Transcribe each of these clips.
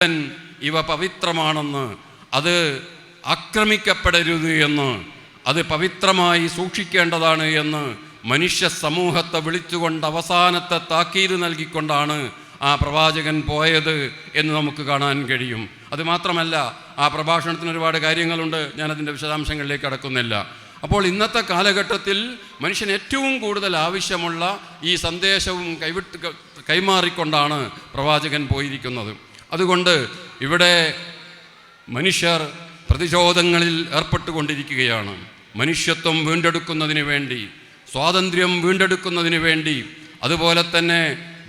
ഇവ പവിത്രമാണെന്ന്, അത് ആക്രമിക്കപ്പെടരുത് എന്ന്, അത് പവിത്രമായി സൂക്ഷിക്കേണ്ടതാണ് എന്ന് മനുഷ്യ സമൂഹത്തെ വിളിച്ചുകൊണ്ട് അവസാനത്തെ താക്കീത് നൽകിക്കൊണ്ടാണ് ആ പ്രവാചകൻ പോയത് എന്ന് നമുക്ക് കാണാൻ കഴിയും. അതുമാത്രമല്ല, ആ പ്രഭാഷണത്തിന് ഒരുപാട് കാര്യങ്ങളുണ്ട്, ഞാനതിൻ്റെ വിശദാംശങ്ങളിലേക്ക് കടക്കുന്നില്ല. അപ്പോൾ ഇന്നത്തെ കാലഘട്ടത്തിൽ മനുഷ്യന് ഏറ്റവും കൂടുതൽ ആവശ്യമുള്ള ഈ സന്ദേശവും കൈമാറിക്കൊണ്ടാണ് പ്രവാചകൻ പോയിരിക്കുന്നത്. അതുകൊണ്ട് ഇവിടെ മനുഷ്യർ പ്രതിരോധങ്ങളിൽ ഏർപ്പെട്ടുകൊണ്ടിരിക്കുകയാണ്. മനുഷ്യത്വം വീണ്ടെടുക്കുന്നതിന് വേണ്ടി, സ്വാതന്ത്ര്യം വീണ്ടെടുക്കുന്നതിന് വേണ്ടി, അതുപോലെ തന്നെ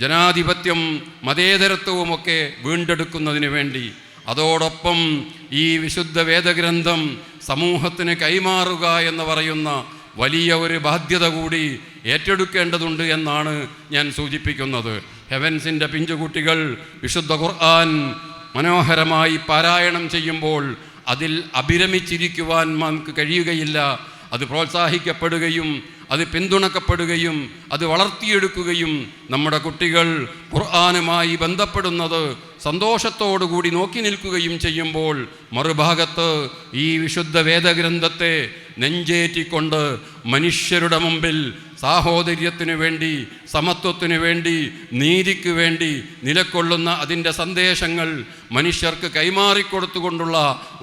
ജനാധിപത്യം മതേതരത്വവുമൊക്കെ വീണ്ടെടുക്കുന്നതിന് വേണ്ടി, അതോടൊപ്പം ഈ വിശുദ്ധ വേദഗ്രന്ഥം സമൂഹത്തിന് കൈമാറുക എന്ന് പറയുന്ന വലിയ ഒരു ബാധ്യത കൂടി ഏറ്റെടുക്കേണ്ടതുണ്ട് എന്നാണ് ഞാൻ സൂചിപ്പിക്കുന്നത്. ഹെവൻസിൻ്റെ പിഞ്ചുകുട്ടികൾ വിശുദ്ധ ഖുർആൻ മനോഹരമായി പാരായണം ചെയ്യുമ്പോൾ അതിൽ അഭിരമിച്ചിരിക്കുവാൻ നമുക്ക് കഴിയുകയില്ല. അത് പ്രോത്സാഹിക്കപ്പെടുകയും അത് പിന്തുണക്കപ്പെടുകയും അത് വളർത്തിയെടുക്കുകയും നമ്മുടെ കുട്ടികൾ ഖുർആനുമായി ബന്ധപ്പെടുന്നത് സന്തോഷത്തോടുകൂടി നോക്കി നിൽക്കുകയും ചെയ്യുമ്പോൾ, മറുഭാഗത്ത് ഈ വിശുദ്ധ വേദഗ്രന്ഥത്തെ നെഞ്ചേറ്റിക്കൊണ്ട് മനുഷ്യരുടെ മുമ്പിൽ സാഹോദര്യത്തിനു വേണ്ടി, സമത്വത്തിനു വേണ്ടി, നീതിക്ക് വേണ്ടി നിലകൊള്ളുന്ന അതിൻ്റെ സന്ദേശങ്ങൾ മനുഷ്യർക്ക് കൈമാറിക്കൊടുത്തുകൊണ്ടുള്ള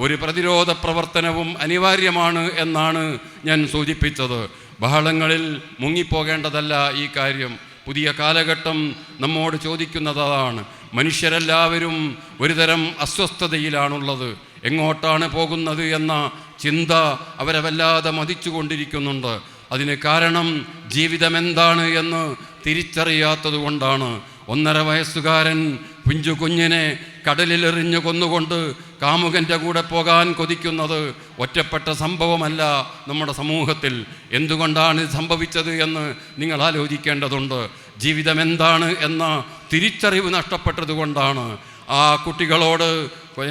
ഒരു പ്രതിരോധ പ്രവർത്തനവും അനിവാര്യമാണ് എന്നാണ് ഞാൻ സൂചിപ്പിച്ചത്. ബഹളങ്ങളിൽ മുങ്ങിപ്പോകേണ്ടതല്ല ഈ കാര്യം. പുതിയ കാലഘട്ടം നമ്മോട് ചോദിക്കുന്നതാണ്. മനുഷ്യരെല്ലാവരും ഒരുതരം അസ്വസ്ഥതയിലാണുള്ളത്. എങ്ങോട്ടാണ് പോകുന്നത് എന്ന ചിന്ത അവരെ വല്ലാതെ മതിച്ചുകൊണ്ടിരിക്കുന്നുണ്ട്. അതിന് കാരണം ജീവിതം എന്താണ് എന്ന് തിരിച്ചറിയാത്തത് കൊണ്ടാണ്. 1.5 വയസ്സുകാരൻ പിഞ്ചു കുഞ്ഞിനെ കടലിലെറിഞ്ഞ് കൊന്നുകൊണ്ട് കാമുകൻ്റെ കൂടെ പോകാൻ കൊതിക്കുന്നത് ഒറ്റപ്പെട്ട സംഭവമല്ല നമ്മുടെ സമൂഹത്തിൽ. എന്തുകൊണ്ടാണ് ഇത് സംഭവിച്ചത് എന്ന് നിങ്ങൾ ആലോചിക്കേണ്ടതുണ്ട്. ജീവിതം എന്താണ് എന്ന തിരിച്ചറിവ് നഷ്ടപ്പെട്ടത് കൊണ്ടാണ്. ആ കുട്ടികളോട്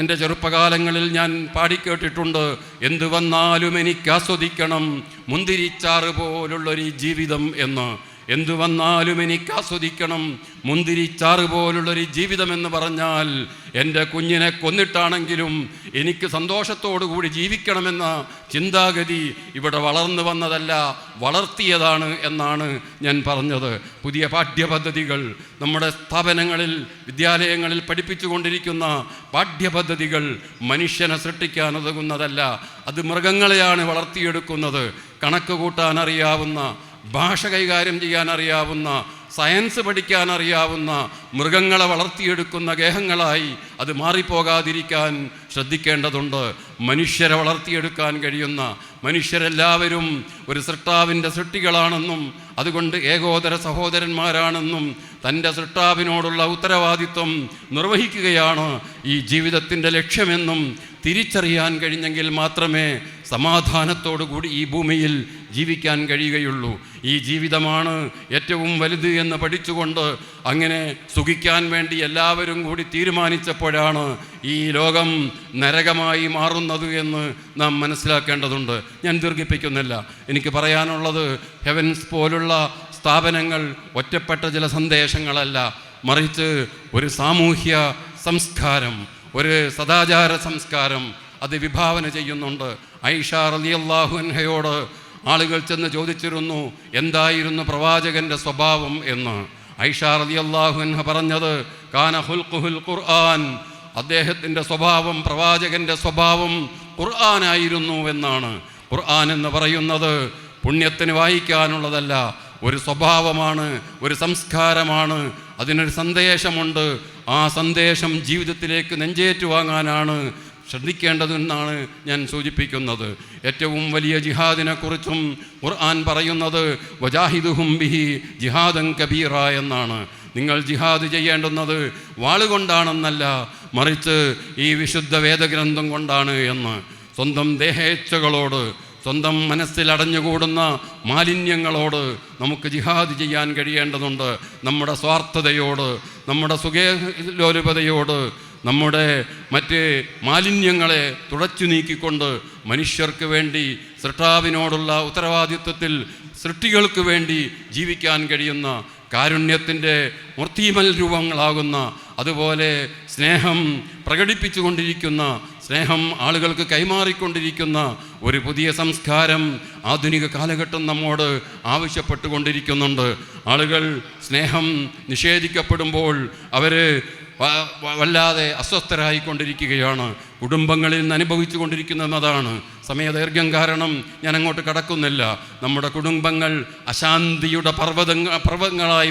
എൻ്റെ ചെറുപ്പകാലങ്ങളിൽ ഞാൻ പാടിക്കേട്ടിട്ടുണ്ട്, എന്തു വന്നാലും എനിക്ക് ആസ്വദിക്കണം മുന്തിരിച്ചാറ് പോലുള്ളൊരു ജീവിതം എന്ന്. എന്തു വന്നാലും എനിക്ക് ആസ്വദിക്കണം മുന്തിരിച്ചാറ് പോലുള്ളൊരു ജീവിതമെന്ന് പറഞ്ഞാൽ എൻ്റെ കുഞ്ഞിനെ കൊന്നിട്ടാണെങ്കിലും എനിക്ക് സന്തോഷത്തോടുകൂടി ജീവിക്കണമെന്ന ചിന്താഗതി ഇവിടെ വളർന്നു വന്നതല്ല, വളർത്തിയതാണ് എന്നാണ് ഞാൻ പറഞ്ഞത്. പുതിയ പാഠ്യപദ്ധതികൾ നമ്മുടെ സ്ഥാപനങ്ങളിൽ, വിദ്യാലയങ്ങളിൽ പഠിപ്പിച്ചുകൊണ്ടിരിക്കുന്ന പാഠ്യപദ്ധതികൾ മനുഷ്യനെ സൃഷ്ടിക്കാൻ ഉതകുന്നതല്ല. അത് മൃഗങ്ങളെയാണ് വളർത്തിയെടുക്കുന്നത്. കണക്ക് കൂട്ടാൻ അറിയാവുന്ന, ഭാഷ കൈകാര്യം ചെയ്യാൻ അറിയാവുന്ന, സയൻസ് പഠിക്കാൻ അറിയാവുന്ന മൃഗങ്ങളെ വളർത്തിയെടുക്കുന്ന ഗേഹങ്ങളായി അത് മാറിപ്പോകാതിരിക്കാൻ ശ്രദ്ധിക്കേണ്ടതുണ്ട്. മനുഷ്യരെ വളർത്തിയെടുക്കാൻ കഴിയുന്ന, മനുഷ്യരെല്ലാവരും ഒരു സൃഷ്ടാവിൻ്റെ സൃഷ്ടികളാണെന്നും അതുകൊണ്ട് ഏകോദര സഹോദരന്മാരാണെന്നും തൻ്റെ സൃഷ്ടാവിനോടുള്ള ഉത്തരവാദിത്വം നിർവഹിക്കുകയാണ് ഈ ജീവിതത്തിൻ്റെ ലക്ഷ്യമെന്നും തിരിച്ചറിയാൻ കഴിഞ്ഞെങ്കിൽ മാത്രമേ സമാധാനത്തോടുകൂടി ഈ ഭൂമിയിൽ ജീവിക്കാൻ കഴിയുകയുള്ളൂ. ഈ ജീവിതമാണ് ഏറ്റവും വലുത് എന്ന് പഠിച്ചുകൊണ്ട് അങ്ങനെ സുഖിക്കാൻ വേണ്ടി എല്ലാവരും കൂടി തീരുമാനിച്ചപ്പോഴാണ് ഈ ലോകം നരകമായി മാറുന്നത് എന്ന് നാം മനസ്സിലാക്കേണ്ടതുണ്ട്. ഞാൻ ദീർഘിപ്പിക്കുന്നില്ല. എനിക്ക് പറയാനുള്ളത്, ഹെവൻസ് പോലുള്ള സ്ഥാപനങ്ങൾ ഒറ്റപ്പെട്ട ചില സന്ദേശങ്ങളല്ല, മറിച്ച് ഒരു സാമൂഹ്യ സംസ്കാരം, ഒരു സദാചാര സംസ്കാരം അത് വിഭാവന ചെയ്യുന്നുണ്ട്. ഐഷ റളിയല്ലാഹു അൻഹയോട് ആളുകൾ ചെന്ന് ചോദിച്ചിരുന്നു, എന്തായിരുന്നു പ്രവാചകൻ്റെ സ്വഭാവം എന്ന്. ഐഷ റളിയല്ലാഹു അൻഹ പറഞ്ഞത്, കാന ഖുൽഖുൽ ഖുർആൻ, അദ്ദേഹത്തിൻ്റെ സ്വഭാവം, പ്രവാചകൻ്റെ സ്വഭാവം ഖുർആനായിരുന്നു എന്നാണ്. ഖുർആൻ എന്ന് പറയുന്നത് പുണ്യത്തിന് വായിക്കാനുള്ളതല്ല, ഒരു സ്വഭാവമാണ്, ഒരു സംസ്കാരമാണ്, അതിനൊരു സന്ദേശമുണ്ട്. ആ സന്ദേശം ജീവിതത്തിലേക്ക് നെഞ്ചേറ്റുവാങ്ങാനാണ് ശ്രദ്ധിക്കേണ്ടതെന്നാണ് ഞാൻ സൂചിപ്പിക്കുന്നത്. ഏറ്റവും വലിയ ജിഹാദിനെക്കുറിച്ചും ഖുർആൻ പറയുന്നത് വജാഹിദുഹും ബിഹി ജിഹാദൻ കബീറ എന്നാണ്. നിങ്ങൾ ജിഹാദ് ചെയ്യേണ്ടുന്നത് വാളുകൊണ്ടാണെന്നല്ല, മറിച്ച് ഈ വിശുദ്ധ വേദഗ്രന്ഥം കൊണ്ടാണ് എന്ന്. സ്വന്തം ദേഹേച്ഛകളോട്, സ്വന്തം മനസ്സിൽ അടഞ്ഞുകൂടുന്ന മാലിന്യങ്ങളോട് നമുക്ക് ജിഹാദ് ചെയ്യാൻ കഴിയേണ്ടതുണ്ട്. നമ്മുടെ സ്വാർത്ഥതയോട്, നമ്മുടെ സുഖലോലുപതയോട്, നമ്മുടെ മറ്റ് മാലിന്യങ്ങളെ തുടച്ചു നീക്കിക്കൊണ്ട് മനുഷ്യർക്ക് വേണ്ടി, സൃഷ്ടാവിനോടുള്ള ഉത്തരവാദിത്വത്തിൽ സൃഷ്ടികൾക്ക് വേണ്ടി ജീവിക്കാൻ കഴിയുന്ന കാരുണ്യത്തിൻ്റെ മൂർത്തിമൽ രൂപങ്ങളാകുന്ന അതുപോലെ സ്നേഹം പ്രകടിപ്പിച്ചുകൊണ്ടിരിക്കുന്ന, സ്നേഹം ആളുകൾക്ക് കൈമാറിക്കൊണ്ടിരിക്കുന്ന ഒരു പുതിയ സംസ്കാരം ആധുനിക കാലഘട്ടം നമ്മോട് ആവശ്യപ്പെട്ടുകൊണ്ടിരിക്കുന്നുണ്ട്. ആളുകൾ സ്നേഹം നിഷേധിക്കപ്പെടുമ്പോൾ അവർ വല്ലാതെ അസ്വസ്ഥരായിക്കൊണ്ടിരിക്കുകയാണ്. കുടുംബങ്ങളിൽ നിന്ന് അനുഭവിച്ചു കൊണ്ടിരിക്കുന്നതാണ്. സമയദൈർഘ്യം കാരണം ഞാൻ അങ്ങോട്ട് കടക്കുന്നില്ല. നമ്മുടെ കുടുംബങ്ങൾ അശാന്തിയുടെ പർവ്വങ്ങളായി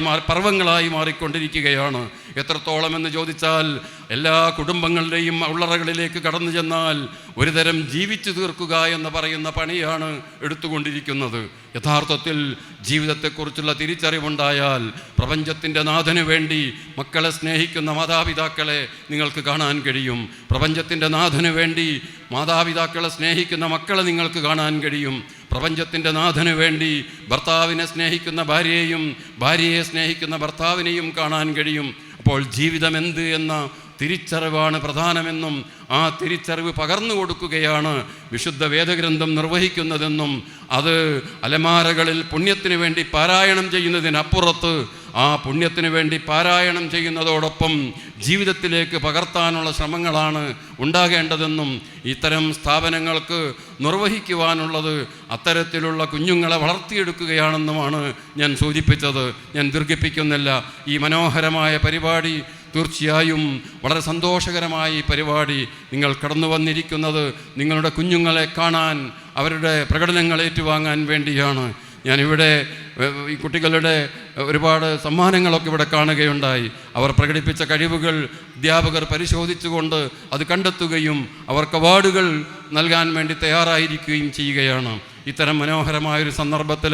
മാറിക്കൊണ്ടിരിക്കുകയാണ്. എത്രത്തോളം എന്ന് ചോദിച്ചാൽ, എല്ലാ കുടുംബങ്ങളുടെയും ഉള്ളറകളിലേക്ക് കടന്നു ചെന്നാൽ ഒരുതരം ജീവിച്ചു തീർക്കുക എന്ന് പറയുന്ന പണിയാണ് എടുത്തുകൊണ്ടിരിക്കുന്നത്. യഥാർത്ഥത്തിൽ ജീവിതത്തെക്കുറിച്ചുള്ള തിരിച്ചറിവുണ്ടായാൽ പ്രപഞ്ചത്തിൻ്റെ നാഥന് വേണ്ടി മക്കളെ സ്നേഹിക്കുന്ന മാതാപിതാക്കളെ നിങ്ങൾക്ക് കാണാൻ കഴിയും. പ്രപഞ്ചത്തിൻ്റെ നാഥന് വേണ്ടി മാതാപിതാക്കളെ സ്നേഹിക്കുന്ന മക്കളെ നിങ്ങൾക്ക് കാണാൻ കഴിയും. പ്രപഞ്ചത്തിൻ്റെ നാഥന് വേണ്ടി ഭർത്താവിനെ സ്നേഹിക്കുന്ന ഭാര്യയെയും ഭാര്യയെ സ്നേഹിക്കുന്ന ഭർത്താവിനെയും കാണാൻ കഴിയും. അപ്പോൾ ജീവിതം എന്ത് എന്ന തിരിച്ചറിവാണ് പ്രധാനമെന്നും ആ തിരിച്ചറിവ് പകർന്നു കൊടുക്കുകയാണ് വിശുദ്ധ വേദഗ്രന്ഥം നിർവഹിക്കുന്നതെന്നും അത് അലമാരകളിൽ പുണ്യത്തിന് വേണ്ടി പാരായണം ചെയ്യുന്നതിനപ്പുറത്ത് ആ പുണ്യത്തിന് വേണ്ടി പാരായണം ചെയ്യുന്നതോടൊപ്പം ജീവിതത്തിലേക്ക് പകർത്താനുള്ള ശ്രമങ്ങളാണ് ഉണ്ടാകേണ്ടതെന്നും ഇത്തരം സ്ഥാപനങ്ങൾക്ക് നിർവഹിക്കുവാനുള്ളത് അത്തരത്തിലുള്ള കുഞ്ഞുങ്ങളെ വളർത്തിയെടുക്കുകയാണെന്നുമാണ് ഞാൻ സൂചിപ്പിച്ചത്. ഞാൻ ദീർഘിപ്പിക്കുന്നില്ല. ഈ മനോഹരമായ പരിപാടി തീർച്ചയായും വളരെ സന്തോഷകരമായ ഈ പരിപാടി നിങ്ങൾ കടന്നു വന്നിരിക്കുന്നത് നിങ്ങളുടെ കുഞ്ഞുങ്ങളെ കാണാൻ, അവരുടെ പ്രകടനങ്ങൾ ഏറ്റുവാങ്ങാൻ വേണ്ടിയാണ്. ഞാനിവിടെ ഈ കുട്ടികളുടെ ഒരുപാട് സമ്മാനങ്ങളൊക്കെ ഇവിടെ കാണുകയുണ്ടായി. അവർ പ്രകടിപ്പിച്ച കഴിവുകൾ അധ്യാപകർ പരിശോധിച്ചുകൊണ്ട് അത് കണ്ടെത്തുകയും അവർക്ക് അവാർഡുകൾ നൽകാൻ വേണ്ടി തയ്യാറായിരിക്കുകയും ചെയ്യുകയാണ്. ഇത്തരം മനോഹരമായൊരു സന്ദർഭത്തിൽ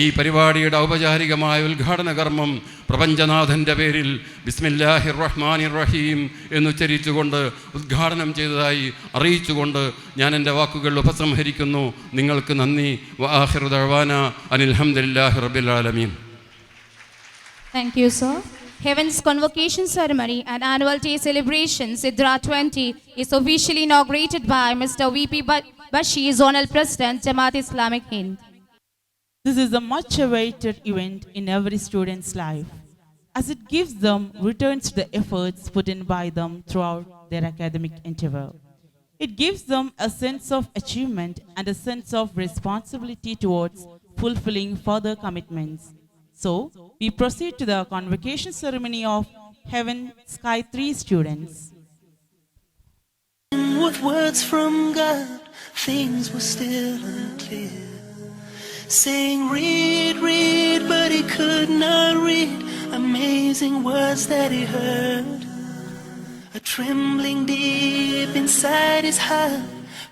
ഈ പരിപാടിയുടെ ഔപചാരികമായ ഉദ്ഘാടന കർമ്മം പ്രപഞ്ചനാഥൻ്റെ പേരിൽ ബിസ്മില്ലാഹിർ റഹ്മാനിർ റഹീം എന്നുച്ചരിച്ചുകൊണ്ട് ഉദ്ഘാടനം ചെയ്തതായി അറിയിച്ചുകൊണ്ട് ഞാൻ എൻ്റെ വാക്കുകൾ ഉപസംഹരിക്കുന്നു. നിങ്ങൾക്ക് നന്ദി. വആഖിറു ദഅ്വാന അനിൽ ഹംദുലില്ലാഹി റബ്ബിൽ ആലമീൻ. Thank you, sir. Heaven's Convocation Ceremony and Annual Day Celebration Sidra 20 is officially inaugurated by Mr. V.P. Bashir, Zonal President, Jamaat Islamic Hind. This is a much-awaited event in every student's life, as it gives them returns to the efforts put in by them throughout their academic endeavor. It gives them a sense of achievement and a sense of responsibility towards fulfilling further commitments. So, we proceed to the convocation ceremony of Heaven Sky 3 students. With words from God, things were still unclear. Saying, read, read, but he could not read. Amazing words that he heard. A trembling deep inside his heart,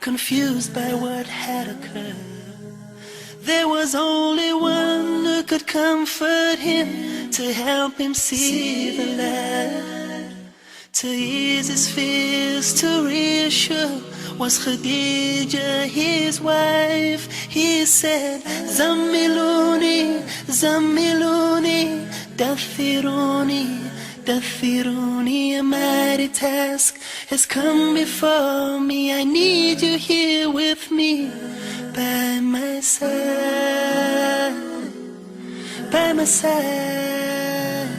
confused by what had occurred. There was only one who could comfort him, to help him see the light, to ease his fears, to reassure, was Khadija, his wife. He said, Zammiluni, Zammiluni, Dathiruni, Dathiruni, a mighty task has come before me. I need you here with me, by my side, by my side.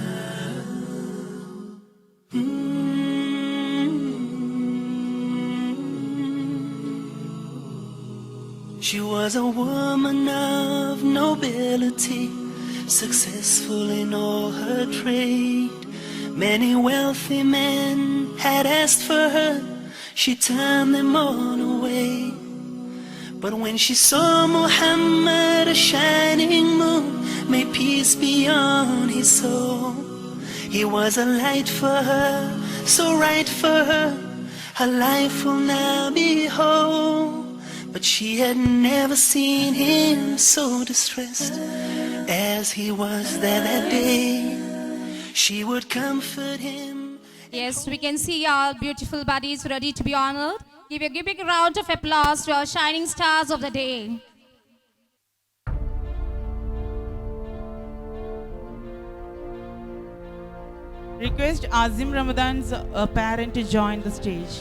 She was a woman of nobility, successful in all her trade. Many wealthy men had asked for her, she turned them all away. But when she saw Muhammad, a shining moon, may peace be on his soul. He was a light for her, so right for her, her life will now be whole. But she had never seen him so distressed as he was there that day. She would comfort him. Yes, we can see our beautiful bodies ready to be honored. Give a big round of applause to our shining stars of the day. Request Azim Ramadan's parent to join the stage.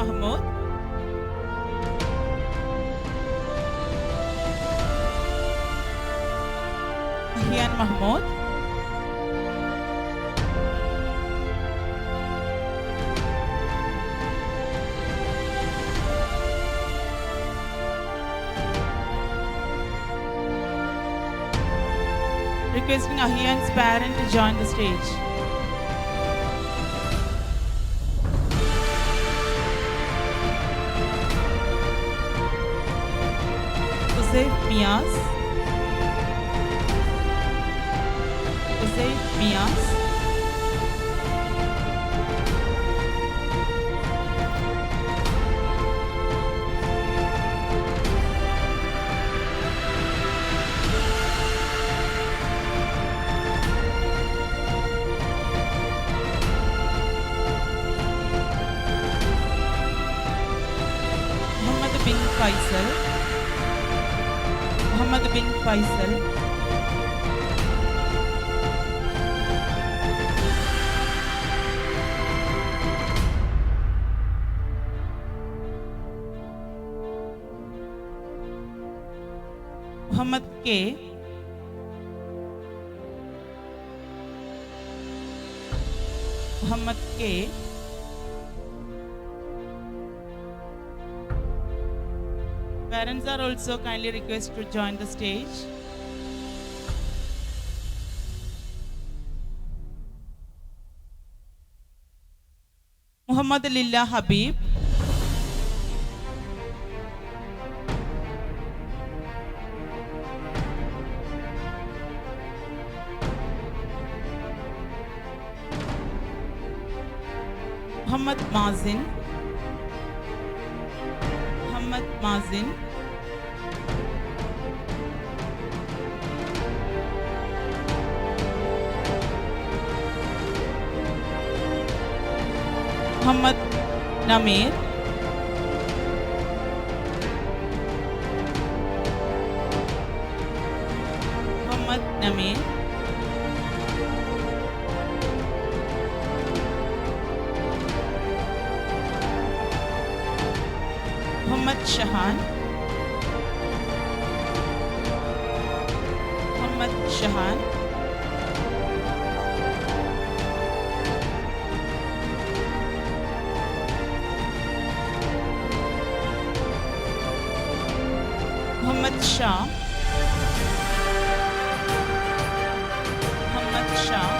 Mahmood. Ahian Mahmood. Requesting Ahian's parent to join the stage. Joseph Mias. Joseph Mias. Muhammad bin Faisal. Muhammad bin Faisal. Muhammad K. Muhammad K. Parents are also kindly requested to join the stage. Muhammad Lillah Habib. Muhammad Mazin. Muhammad Mazin. Muhammad Namir. Muhammad Namir. Muhammad Shahan. Muhammad Shahan. Muhammad Shah. Muhammad Shah.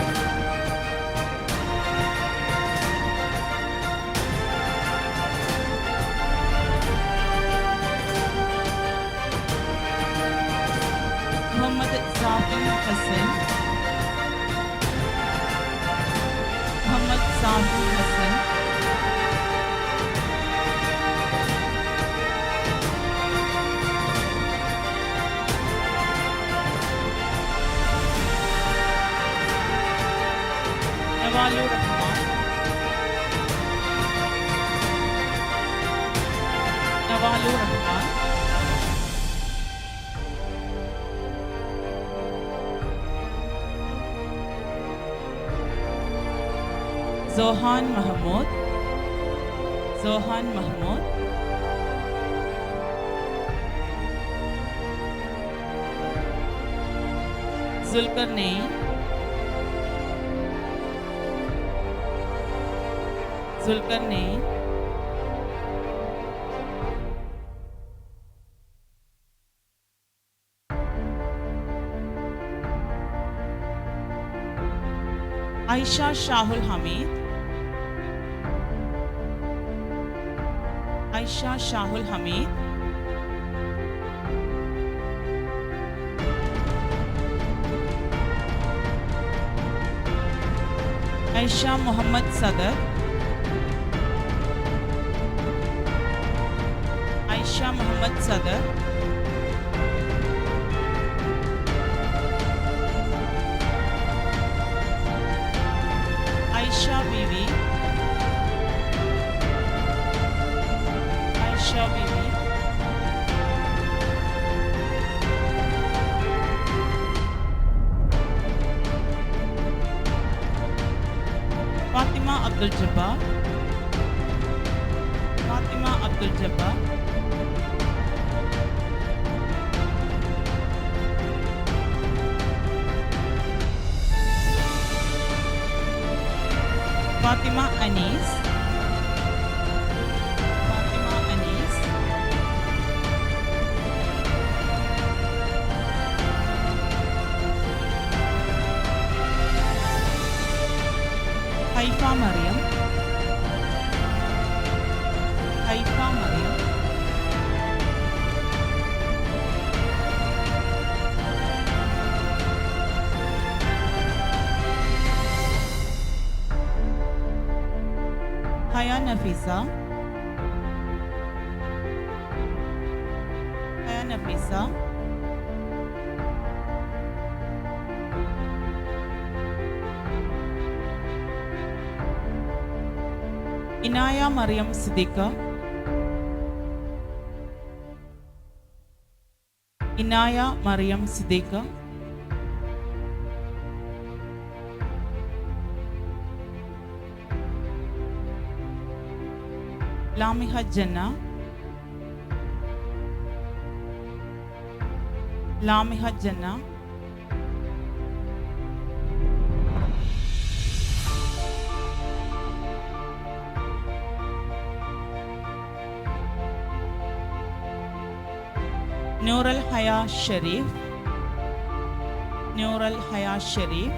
Muhammad Zafin Hassan. Muhammad Zafin Hassan. Nawalur Rahman. Nawalur Rahman. Zohan Mahmood. Zohan Mahmood. Zulkarnain. Zulkarnain. Aisha Shahul Hamid. Aisha Shahul Hamid. Aisha Muhammad Sadar. Aisha Muhammad Sadar. Aisha Bibi. Aisha Bibi. Fatima Abdul Jabbar. Abdul Jabbar, Fatima Anis, Fatima Anis, Haifa Mariam, Haifa Mariam, Haya Nafisa, Haya Nafisa, Inaya Mariam Siddiqa, Inaya Mariam Siddiqa, Lamiha Jannah, Lamiha Jannah, Noor Al Haya Sharif, Noor Al Haya Sharif,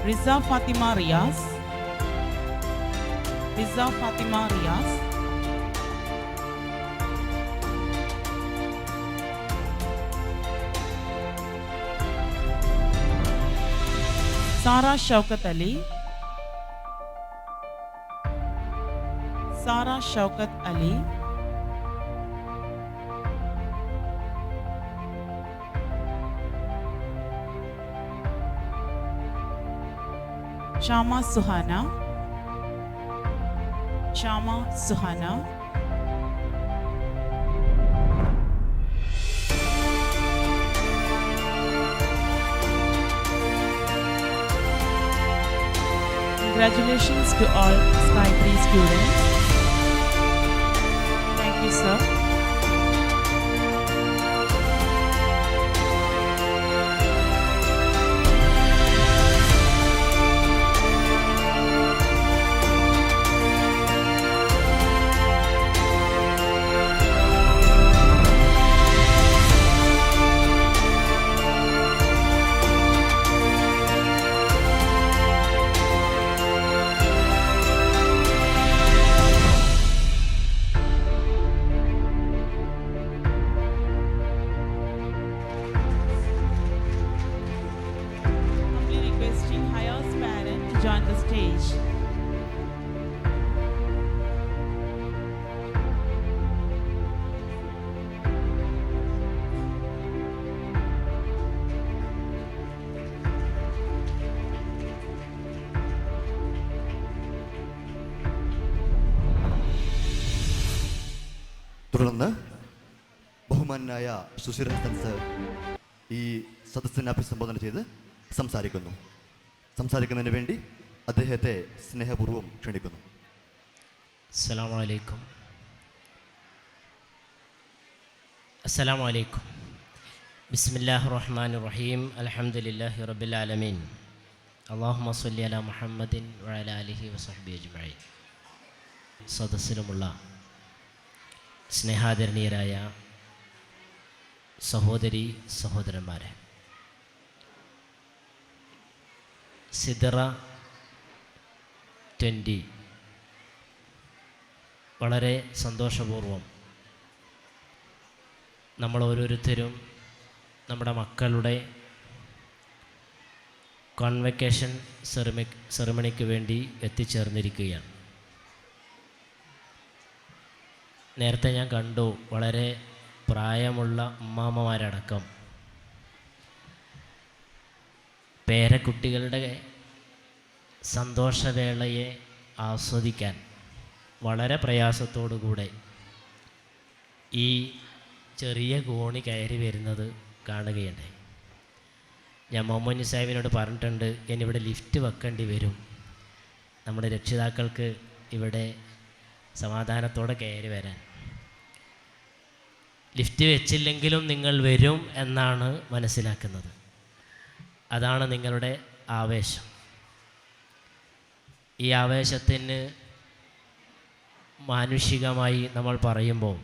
Riza Fatima Riaz, Riza Fatima Riaz, Sara Shaukat Ali, Sara Shaukat Ali, Shama Suhana, Shama Suhana, congratulations to all Sky 3 students. Thank you, sir. Humbly requesting Haya's parent to join the stage. തുടർന്ന് ബഹുമാനായ Susheer Hasan sir ഈ സദസ്സിനെ അഭിസംബോധന ചെയ്ത് സംസാരിക്കുന്നതിന് വേണ്ടി അദ്ദേഹത്തെ സ്നേഹപൂർവ്വം ക്ഷണിക്കുന്നു. അസ്സലാമു അലൈക്കും. അസ്സലാമു അലൈക്കും. ബിസ്മില്ലാഹിർ റഹ്മാനിർ റഹീം. അൽഹംദുലില്ലാഹി റബ്ബിൽ ആലമീൻ. അല്ലാഹുമ്മ സ്വല്ലി അലാ മുഹമ്മദിൻ വഅലാ ആലിഹി വസഹ്ബിഹി അജ്മഈൻ. സദസ്സിലുമുള്ള സ്നേഹാദരണീയരായ സഹോദരി സഹോദരന്മാരെ, സിദറ 20 വളരെ സന്തോഷപൂർവം നമ്മൾ ഓരോരുത്തരും നമ്മുടെ മക്കളുടെ കോൺവെക്കേഷൻ സെറിമണിക്ക് വേണ്ടി എത്തിച്ചേർന്നിരിക്കുകയാണ്. നേരത്തെ ഞാൻ കണ്ടു വളരെ പ്രായമുള്ള ഉമ്മാമ്മമാരടക്കം പേരക്കുട്ടികളുടെ സന്തോഷവേളയെ ആസ്വദിക്കാൻ വളരെ പ്രയാസത്തോടുകൂടെ ഈ ചെറിയ കോണി കയറി വരുന്നത് കാണുകയുണ്ടായി. ഞാൻ മൊമ്മൂഞ്ഞ് സാഹിബിനോട് പറഞ്ഞിട്ടുണ്ട്, എന്നിവിടെ ലിഫ്റ്റ് വെക്കേണ്ടി വരും, നമ്മുടെ രക്ഷിതാക്കൾക്ക് ഇവിടെ സമാധാനത്തോടെ കയറി വരാൻ. ലിഫ്റ്റ് വെച്ചില്ലെങ്കിലും നിങ്ങൾ വരും എന്നാണ് മനസ്സിലാക്കുന്നത്. അതാണ് നിങ്ങളുടെ ആവേശം. ഈ ആവേശത്തിന് മാനുഷികമായി നമ്മൾ പറയുമ്പോൾ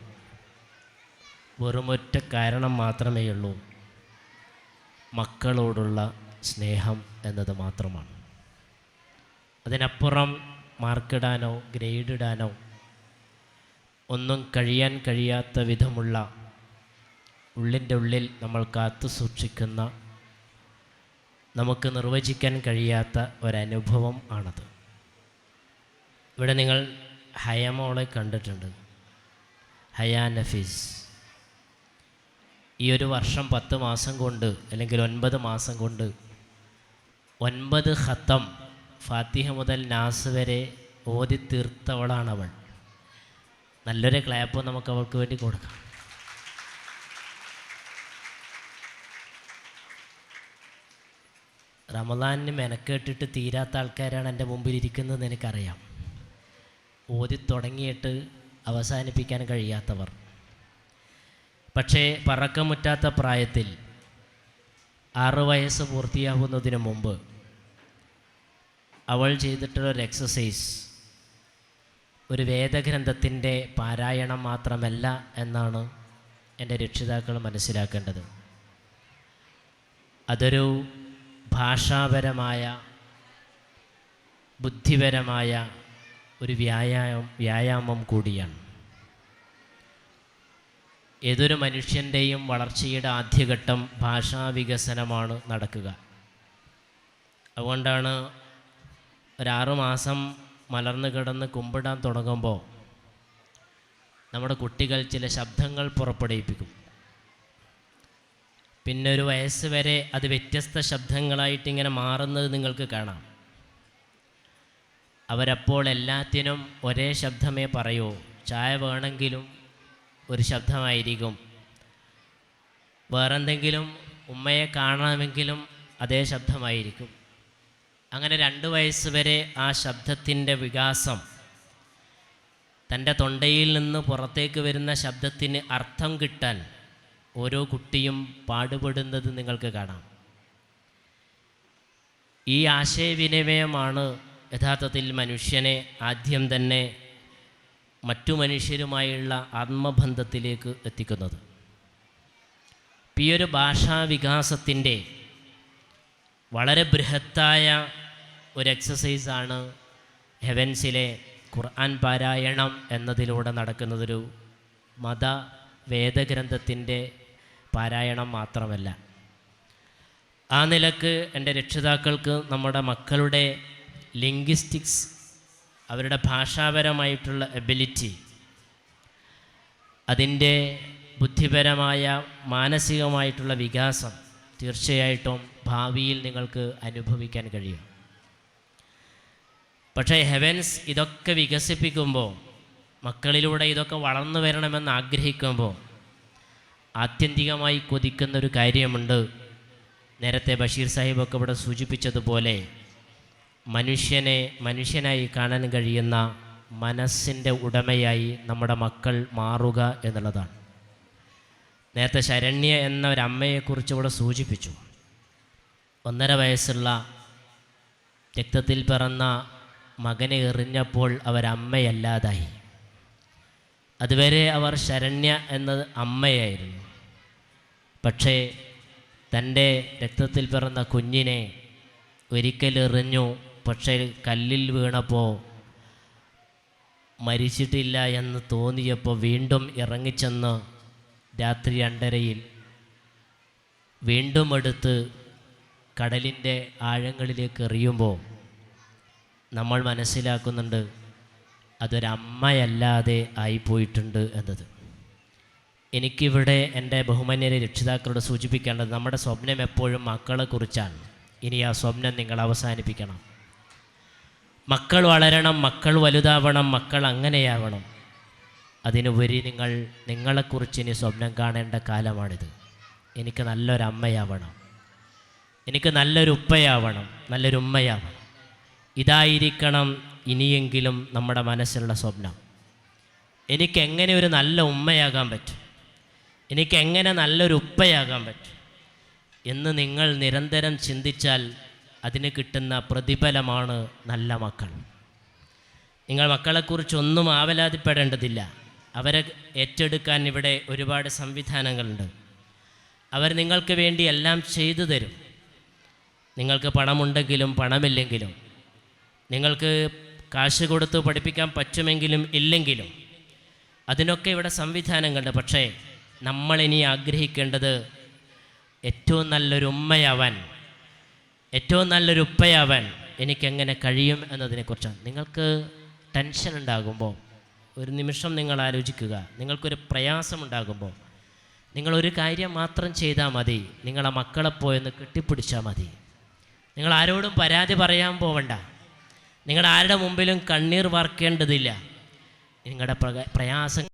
വെറുമൊറ്റ കാരണം മാത്രമേ ഉള്ളൂ, മക്കളോടുള്ള സ്നേഹം എന്നത് മാത്രമാണ്. അതിനപ്പുറം മാർക്കിടാനോ ഗ്രേഡ് ഇടാനോ ഒന്നും കഴിയാത്ത വിധമുള്ള ഉള്ളിൻ്റെ ഉള്ളിൽ നമ്മൾ കാത്തു സൂക്ഷിക്കുന്ന, നമുക്ക് നിർവചിക്കാൻ കഴിയാത്ത ഒരനുഭവം ആണത്. ഇവിടെ നിങ്ങൾ ഹയമോളെ കണ്ടിട്ടുണ്ട്, ഹയാ നഫീസ്. ഈ ഒരു വർഷം 10 മാസം കൊണ്ട് അല്ലെങ്കിൽ 9 മാസം കൊണ്ട് 9 ഖത്തം ഫാത്തിഹ മുതൽ നാസ് വരെ ഓതി തീർത്തവളാണവൾ. നല്ലൊരു ക്ലാപ്പ് നമുക്ക് അവൾക്ക് വേണ്ടി കൊടുക്കാം. റമദാനിന് മെനക്കേട്ടിട്ട് തീരാത്ത ആൾക്കാരാണ് എൻ്റെ മുമ്പിൽ ഇരിക്കുന്നതെന്ന് എനിക്കറിയാം. ഓതി തുടങ്ങിയിട്ട് അവസാനിപ്പിക്കാൻ കഴിയാത്തവർ. പക്ഷേ പറക്കമുറ്റാത്ത പ്രായത്തിൽ 6 വയസ്സ് പൂർത്തിയാകുന്നതിന് മുമ്പ് അവൾ ചെയ്തിട്ടുള്ളൊരു എക്സസൈസ് ഒരു വേദഗ്രന്ഥത്തിൻ്റെ പാരായണം മാത്രമല്ല എന്നാണ് എൻ്റെ രക്ഷിതാക്കൾ മനസ്സിലാക്കേണ്ടത്. അതൊരു ഭാഷാപരമായ, ബുദ്ധിപരമായ ഒരു വ്യായാമം കൂടിയാണ്. ഏതൊരു മനുഷ്യൻ്റെയും വളർച്ചയുടെ ആദ്യഘട്ടം ഭാഷാ വികസനമാണ് നടക്കുക. അതുകൊണ്ടാണ് ഒരു 6 മാസം മലർന്നു കിടന്ന് കുമ്പിടാൻ തുടങ്ങുമ്പോൾ നമ്മുടെ കുട്ടികൾ ചില ശബ്ദങ്ങൾ പുറപ്പെടുവിപ്പിക്കും. പിന്നെ ഒരു വയസ്സ് വരെ അത് വ്യത്യസ്ത ശബ്ദങ്ങളായിട്ട് ഇങ്ങനെ മാറുന്നത് നിങ്ങൾക്ക് കാണാം. അവരപ്പോൾ എല്ലാത്തിനും ഒരേ ശബ്ദമേ പറയൂ. ചായ വേണമെങ്കിലും ഒരു ശബ്ദമായിരിക്കും, വേറെന്തെങ്കിലും ഉമ്മയെ കാണാമെങ്കിലും അതേ ശബ്ദമായിരിക്കും. അങ്ങനെ 2 വയസ്സ് വരെ ആ ശബ്ദത്തിൻ്റെ വികാസം, തൻ്റെ തൊണ്ടയിൽ നിന്ന് പുറത്തേക്ക് വരുന്ന ശബ്ദത്തിന് അർത്ഥം കിട്ടാൻ ഓരോ കുട്ടിയും പാടുപെടുന്നത് നിങ്ങൾക്ക് കാണാം. ഈ ആശയവിനിമയമാണ് യഥാർത്ഥത്തിൽ മനുഷ്യനെ ആദ്യം തന്നെ മറ്റു മനുഷ്യരുമായുള്ള ആത്മബന്ധത്തിലേക്ക് എത്തിക്കുന്നത്. ഈ ഒരു ഭാഷാ വികാസത്തിൻ്റെ വളരെ ബൃഹത്തായ ഒരു എക്സസൈസാണ് ഹെവൻസിലെ ഖുർആൻ പാരായണം എന്നതിലൂടെ നടക്കുന്നതൊരു മത വേദഗ്രന്ഥത്തിൻ്റെ പാരായണം മാത്രമല്ല. ആ നിലക്ക് എൻ്റെ രക്ഷിതാക്കൾക്ക് നമ്മുടെ മക്കളുടെ ലിംഗ്വിസ്റ്റിക്സ്, അവരുടെ ഭാഷാപരമായിട്ടുള്ള എബിലിറ്റി, അതിൻ്റെ ബുദ്ധിപരമായ മാനസികമായിട്ടുള്ള വികാസം തീർച്ചയായിട്ടും ഭാവിയിൽ നിങ്ങൾക്ക് അനുഭവിക്കാൻ കഴിയും. പക്ഷേ ഹെവൻസ് ഇതൊക്കെ വികസിപ്പിക്കുമ്പോൾ, മക്കളിലൂടെ ഇതൊക്കെ വളർന്നു വരണമെന്ന് ആഗ്രഹിക്കുമ്പോൾ ആത്യന്തികമായി കൊതിക്കുന്നൊരു കാര്യമുണ്ട്. നേരത്തെ ബഷീർ സാഹിബൊക്കെ ഇവിടെ സൂചിപ്പിച്ചതുപോലെ മനുഷ്യനെ മനുഷ്യനായി കാണാൻ കഴിയുന്ന മനസ്സിൻ്റെ ഉടമയായി നമ്മുടെ മക്കൾ മാറുക എന്നുള്ളതാണ്. നേരത്തെ ശരണ്യ എന്ന ഒരമ്മയെക്കുറിച്ച് ഇവിടെ സൂചിപ്പിച്ചു. 1.5 വയസ്സുള്ള രക്തത്തിൽ പിറന്ന മകനെ എറിഞ്ഞപ്പോൾ അവരമ്മയല്ലാതായി. അതുവരെ അവർ ശരണ്യ എന്നത് അമ്മയായിരുന്നു. പക്ഷേ തൻ്റെ രക്തത്തിൽ പിറന്ന കുഞ്ഞിനെ ഒരിക്കലെറിഞ്ഞു. പക്ഷേ കല്ലിൽ വീണപ്പോൾ മരിച്ചിട്ടില്ല എന്ന് തോന്നിയപ്പോൾ വീണ്ടും ഇറങ്ങിച്ചെന്ന് രാത്രി 2:30 വീണ്ടും എടുത്ത് കടലിൻ്റെ ആഴങ്ങളിലേക്ക് എറിയുമ്പോൾ നമ്മൾ മനസ്സിലാക്കുന്നുണ്ട് അതൊരമ്മയല്ലാതെ ആയിപ്പോയിട്ടുണ്ട് എന്നത്. എനിക്കിവിടെ എൻ്റെ ബഹുമാന്യരെ രക്ഷിതാക്കളോട് സൂചിപ്പിക്കേണ്ടത്, നമ്മുടെ സ്വപ്നം എപ്പോഴും മക്കളെക്കുറിച്ചാണ്. ഇനി ആ സ്വപ്നം നിങ്ങൾ അവസാനിപ്പിക്കണം. മക്കൾ വളരണം, മക്കൾ വലുതാവണം, മക്കൾ അങ്ങനെയാവണം. അതിനുപരി നിങ്ങളെക്കുറിച്ച് ഇനി സ്വപ്നം കാണേണ്ട കാലമാണിത്. എനിക്ക് നല്ലൊരമ്മയാവണം, എനിക്ക് നല്ലൊരു ഉപ്പയാവണം, നല്ലൊരു ഉമ്മയാവണം. ഇതായിരിക്കണം ഇനിയെങ്കിലും നമ്മുടെ മനസ്സിലുള്ള സ്വപ്നം. എനിക്കെങ്ങനെ ഒരു നല്ല ഉമ്മയാകാൻ പറ്റും, എനിക്കെങ്ങനെ നല്ലൊരു ഉപ്പയാകാൻ പറ്റും എന്ന് നിങ്ങൾ നിരന്തരം ചിന്തിച്ചാൽ അതിന് കിട്ടുന്ന പ്രതിഫലമാണ് നല്ല മക്കൾ. നിങ്ങൾ മക്കളെക്കുറിച്ചൊന്നും ആവലാതിപ്പെടേണ്ടതില്ല. അവരെ ഏറ്റെടുക്കാൻ ഇവിടെ ഒരുപാട് സംവിധാനങ്ങളുണ്ട്. അവർ നിങ്ങൾക്ക് വേണ്ടി എല്ലാം ചെയ്തു തരും. നിങ്ങൾക്ക് പണമുണ്ടെങ്കിലും പണമില്ലെങ്കിലും, നിങ്ങൾക്ക് കാശ് കൊടുത്ത് പഠിപ്പിക്കാൻ പറ്റുമെങ്കിലും ഇല്ലെങ്കിലും അതിനൊക്കെ ഇവിടെ സംവിധാനങ്ങളുണ്ട്. പക്ഷേ നമ്മളിനി ആഗ്രഹിക്കേണ്ടത് ഏറ്റവും നല്ലൊരു ഉമ്മയാവാൻ, ഏറ്റവും നല്ലൊരു ഉപ്പയാവാൻ എനിക്കെങ്ങനെ കഴിയും എന്നതിനെക്കുറിച്ചാണ്. നിങ്ങൾക്ക് ടെൻഷൻ ഉണ്ടാകുമ്പോൾ ഒരു നിമിഷം നിങ്ങൾ ആലോചിക്കുക. നിങ്ങൾക്കൊരു പ്രയാസമുണ്ടാകുമ്പോൾ നിങ്ങളൊരു കാര്യം മാത്രം ചെയ്താൽ മതി. നിങ്ങളെ മക്കളെപ്പോയൊന്ന് കെട്ടിപ്പിടിച്ചാൽ മതി. നിങ്ങൾ ആരോടും പരാതി പറയാൻ പോവണ്ട. നിങ്ങൾ ആരുടെ മുമ്പിലും കണ്ണീർ വാർക്കേണ്ടതില്ല. നിങ്ങളുടെ പ്രയാസം